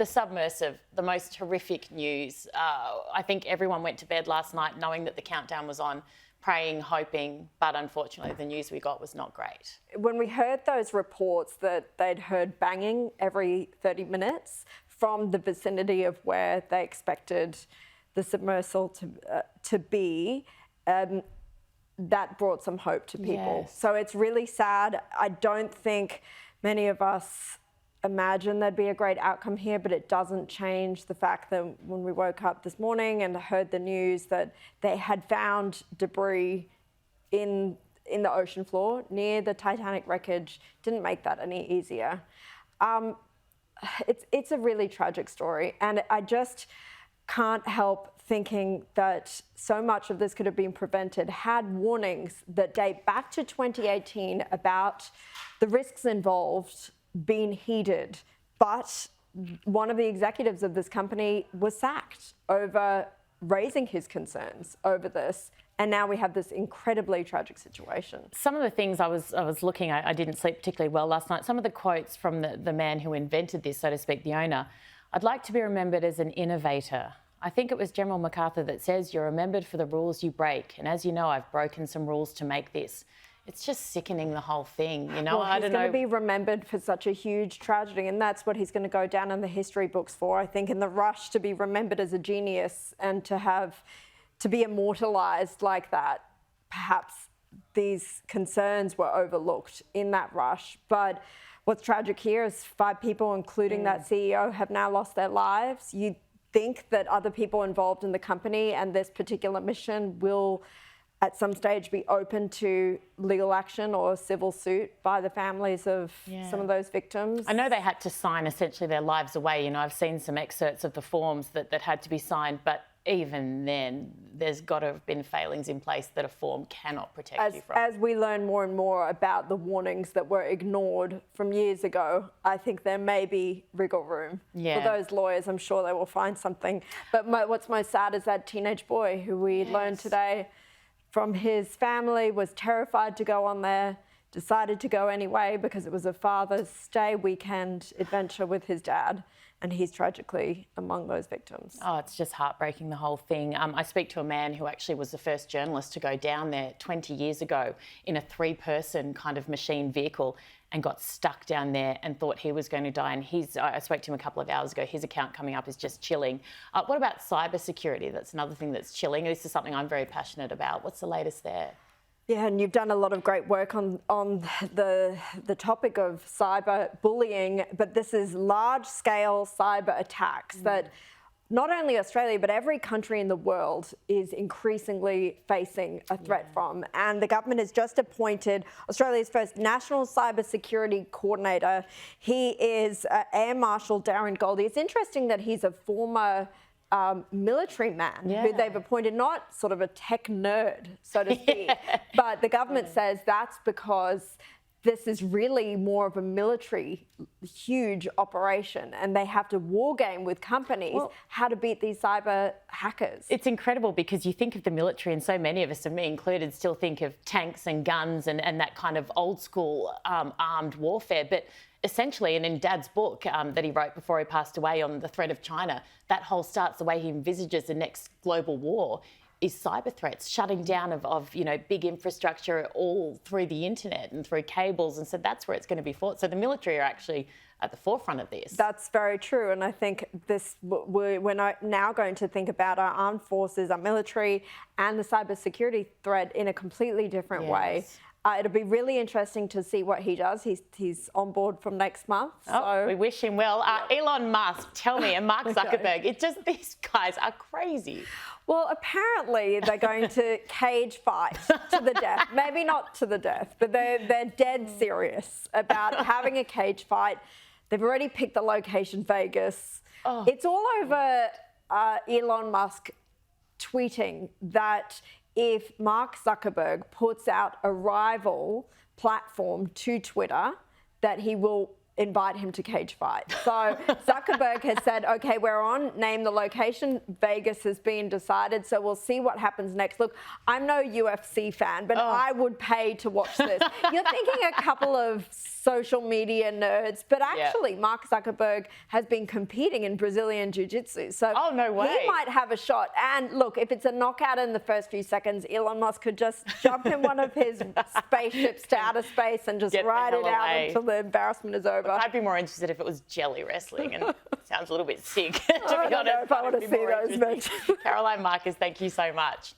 the submersive, the most horrific news. I think everyone went to bed last night knowing that the countdown was on, praying, hoping, but unfortunately the news we got was not great. When we heard those reports that they'd heard banging every 30 minutes from the vicinity of where they expected the submersible to be, that brought some hope to people. Yes. So it's really sad. I don't think many of us imagine there'd be a great outcome here, but it doesn't change the fact that when we woke up this morning and heard the news that they had found debris in the ocean floor near the Titanic wreckage, didn't make that any easier. It's a really tragic story, and I just can't help thinking that so much of this could have been prevented had warnings that date back to 2018 about the risks involved been heeded. But one of the executives of this company was sacked over raising his concerns over this. And now we have this incredibly tragic situation. Some of the things I was looking at, I didn't sleep particularly well last night. Some of the quotes from the man who invented this, so to speak, the owner. I'd like to be remembered as an innovator. I think it was General MacArthur that says, you're remembered for the rules you break. And as you know, I've broken some rules to make this. It's just sickening, the whole thing, you know. Well, I don't know. He's going to be remembered for such a huge tragedy, and that's what he's going to go down in the history books for. I think in the rush to be remembered as a genius and to be immortalised like that, perhaps these concerns were overlooked in that rush. But what's tragic here is 5 people, including that CEO, have now lost their lives. You think that other people involved in the company and this particular mission will at some stage be open to legal action or civil suit by the families of some of those victims. I know they had to sign essentially their lives away. You know, I've seen some excerpts of the forms that had to be signed, but even then, there's got to have been failings in place that a form cannot protect you from. As we learn more and more about the warnings that were ignored from years ago, I think there may be wriggle room for those lawyers. I'm sure they will find something. But what's most sad is that teenage boy who we learned today from his family was terrified to go on there, decided to go anyway because it was a Father's Day weekend adventure with his dad. And he's tragically among those victims. Oh, it's just heartbreaking, the whole thing. I speak to a man who actually was the first journalist to go down there 20 years ago in a 3-person kind of machine vehicle and got stuck down there and thought he was going to die. And I spoke to him a couple of hours ago. His account coming up is just chilling. What about cybersecurity? That's another thing that's chilling. This is something I'm very passionate about. What's the latest there? Yeah, and you've done a lot of great work on the topic of cyber bullying, but this is large-scale cyber attacks that not only Australia, but every country in the world is increasingly facing a threat from. And the government has just appointed Australia's first National Cyber Security Coordinator. He is Air Marshal Darren Goldie. It's interesting that he's a former military man who they've appointed, not sort of a tech nerd, so to speak. But the government says that's because this is really more of a military, huge operation, and they have to war game with companies how to beat these cyber hackers. It's incredible because you think of the military, and so many of us, and me included, still think of tanks and guns and that kind of old school armed warfare. But essentially, and in Dad's book that he wrote before he passed away on the threat of China, that whole starts the way he envisages the next global war is cyber threats, shutting down of big infrastructure all through the internet and through cables. And so that's where it's going to be fought. So the military are actually at the forefront of this. That's very true. And I think we're now going to think about our armed forces, our military, and the cybersecurity threat in a completely different way. It'll be really interesting to see what he does. He's on board from next month. So we wish him well. Elon Musk, tell me, and Mark Zuckerberg, these guys are crazy. Well, apparently they're going to cage fight to the death. Maybe not to the death, but they're dead serious about having a cage fight. They've already picked the location, Vegas. It's all over Elon Musk tweeting that if Mark Zuckerberg puts out a rival platform to Twitter, that he will invite him to cage fight. So Zuckerberg has said, okay, we're on, name the location. Vegas has been decided, so we'll see what happens next. Look, I'm no UFC fan, but I would pay to watch this. You're thinking a couple of social media nerds. But actually, Mark Zuckerberg has been competing in Brazilian Jiu-Jitsu. So oh, no way. He might have a shot. And look, if it's a knockout in the first few seconds, Elon Musk could just jump in one of his spaceships to outer space and just ride it out until the embarrassment is over. Look, I'd be more interested if it was jelly wrestling, and it sounds a little bit sick, to be honest. I don't know if I want to see those matches. Caroline Marcus, thank you so much.